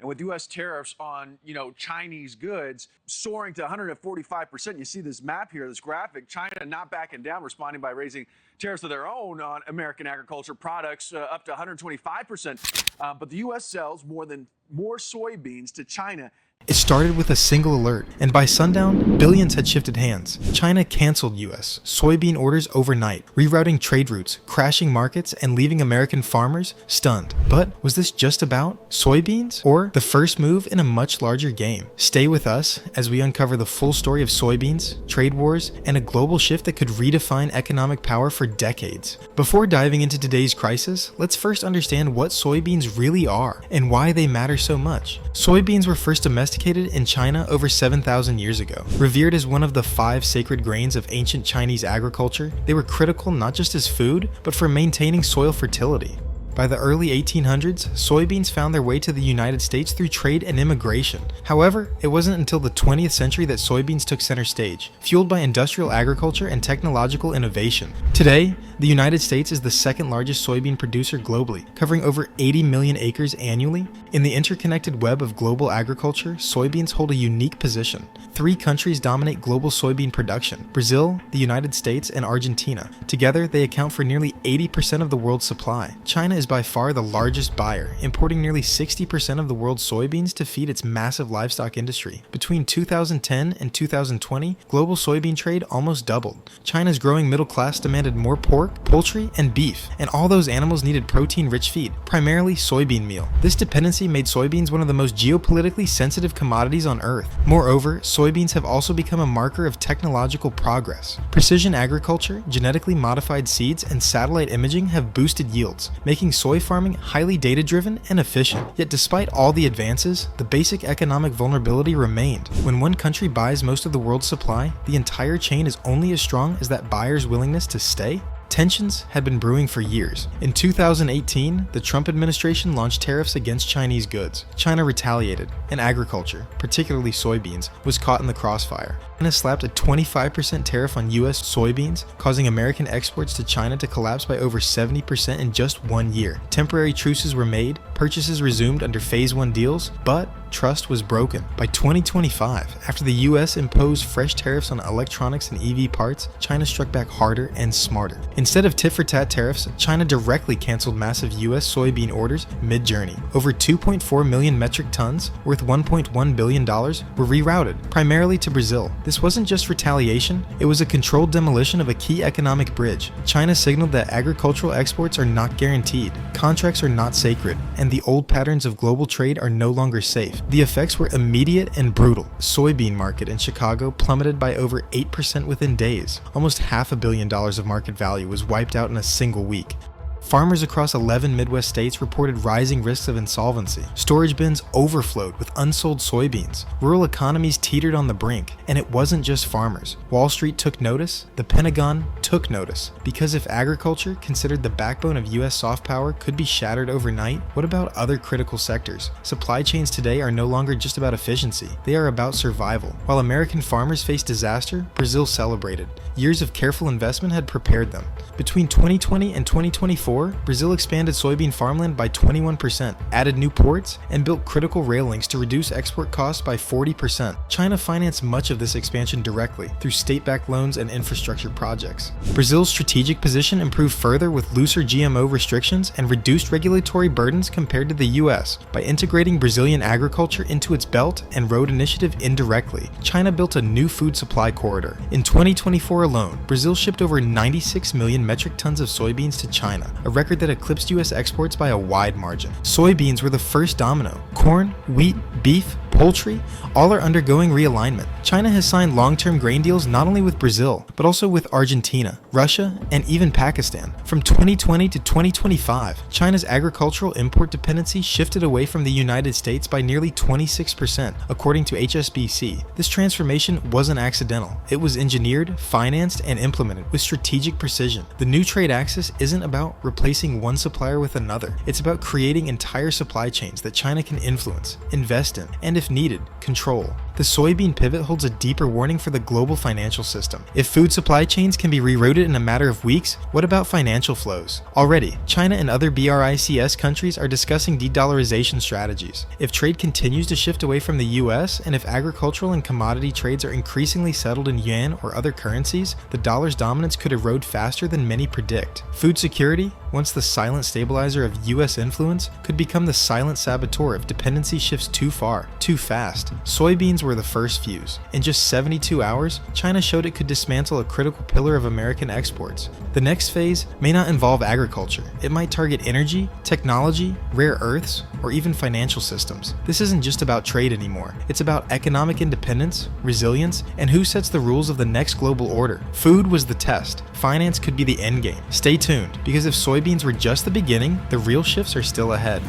with U.S. tariffs on, Chinese goods soaring to 145%. You see this map here, this graphic, China not backing down, responding by raising tariffs of their own on American agriculture products up to 125%. But the U.S. sells more soybeans to China. It started with a single alert, and by sundown, billions had shifted hands. China canceled U.S. soybean orders overnight, rerouting trade routes, crashing markets, and leaving American farmers stunned. But was this just about soybeans, or the first move in a much larger game? Stay with us as we uncover the full story of soybeans, trade wars, and a global shift that could redefine economic power for decades. Before diving into today's crisis, let's first understand what soybeans really are and why they matter so much. Soybeans were first domesticated in China over 7,000 years ago. Revered as one of the 5 sacred grains of ancient Chinese agriculture, they were critical not just as food, but for maintaining soil fertility. By the early 1800s, soybeans found their way to the United States through trade and immigration. However, it wasn't until the 20th century that soybeans took center stage, fueled by industrial agriculture and technological innovation. Today, the United States is the second largest soybean producer globally, covering over 80 million acres annually. In the interconnected web of global agriculture, soybeans hold a unique position. 3 countries dominate global soybean production: Brazil, the United States, and Argentina. Together, they account for nearly 80% of the world's supply. China is by far the largest buyer, importing nearly 60% of the world's soybeans to feed its massive livestock industry. Between 2010 and 2020, global soybean trade almost doubled. China's growing middle class demanded more pork, poultry, and beef, and all those animals needed protein-rich feed, primarily soybean meal. This dependency made soybeans one of the most geopolitically sensitive commodities on Earth. Moreover, soybeans have also become a marker of technological progress. Precision agriculture, genetically modified seeds, and satellite imaging have boosted yields, making soy farming highly data-driven and efficient. Yet despite all the advances, the basic economic vulnerability remained. When one country buys most of the world's supply, the entire chain is only as strong as that buyer's willingness to stay. Tensions had been brewing for years. In 2018, the Trump administration launched tariffs against Chinese goods. China retaliated, and agriculture, particularly soybeans, was caught in the crossfire. China slapped a 25% tariff on U.S. soybeans, causing American exports to China to collapse by over 70% in just 1 year. Temporary truces were made, purchases resumed under Phase 1 deals, but trust was broken. By 2025, after the U.S. imposed fresh tariffs on electronics and EV parts, China struck back harder and smarter. Instead of tit-for-tat tariffs, China directly canceled massive U.S. soybean orders mid-journey. Over 2.4 million metric tons, worth $1.1 billion, were rerouted, primarily to Brazil. This wasn't just retaliation, it was a controlled demolition of a key economic bridge. China signaled that agricultural exports are not guaranteed, contracts are not sacred, and the old patterns of global trade are no longer safe. The effects were immediate and brutal. The soybean market in Chicago plummeted by over 8% within days. Almost $500 million of market value was wiped out in a single week. Farmers across 11 Midwest states reported rising risks of insolvency. Storage bins overflowed with unsold soybeans. Rural economies teetered on the brink. And it wasn't just farmers. Wall Street took notice. The Pentagon took notice. Because if agriculture, considered the backbone of U.S. soft power, could be shattered overnight, what about other critical sectors? Supply chains today are no longer just about efficiency. They are about survival. While American farmers faced disaster, Brazil celebrated. Years of careful investment had prepared them. Between 2020 and 2024, Brazil expanded soybean farmland by 21%, added new ports, and built critical rail links to reduce export costs by 40%. China financed much of this expansion directly through state-backed loans and infrastructure projects. Brazil's strategic position improved further with looser GMO restrictions and reduced regulatory burdens compared to the U.S. By integrating Brazilian agriculture into its Belt and Road Initiative indirectly, China built a new food supply corridor. In 2024 alone, Brazil shipped over 96 million metric tons of soybeans to China, a record that eclipsed U.S. exports by a wide margin. Soybeans were the first domino. Corn, wheat, beef, poultry, all are undergoing realignment. China has signed long-term grain deals not only with Brazil, but also with Argentina, Russia, and even Pakistan. From 2020 to 2025, China's agricultural import dependency shifted away from the United States by nearly 26%, according to HSBC. This transformation wasn't accidental. It was engineered, financed, and implemented with strategic precision. The new trade axis isn't about replacing one supplier with another. It's about creating entire supply chains that China can influence, invest in, and if needed, control. The soybean pivot holds a deeper warning for the global financial system. If food supply chains can be rerouted in a matter of weeks, what about financial flows? Already, China and other BRICS countries are discussing de-dollarization strategies. If trade continues to shift away from the US, and if agricultural and commodity trades are increasingly settled in yuan or other currencies, the dollar's dominance could erode faster than many predict. Food security, once the silent stabilizer of US influence, could become the silent saboteur if dependency shifts too far, too fast. Soybeans were the first fuse. In just 72 hours, China showed it could dismantle a critical pillar of American exports. The next phase may not involve agriculture. It might target energy, technology, rare earths, or even financial systems. This isn't just about trade anymore. It's about economic independence, resilience, and who sets the rules of the next global order. Food was the test. Finance could be the endgame. Stay tuned, because if soybeans were just the beginning, the real shifts are still ahead.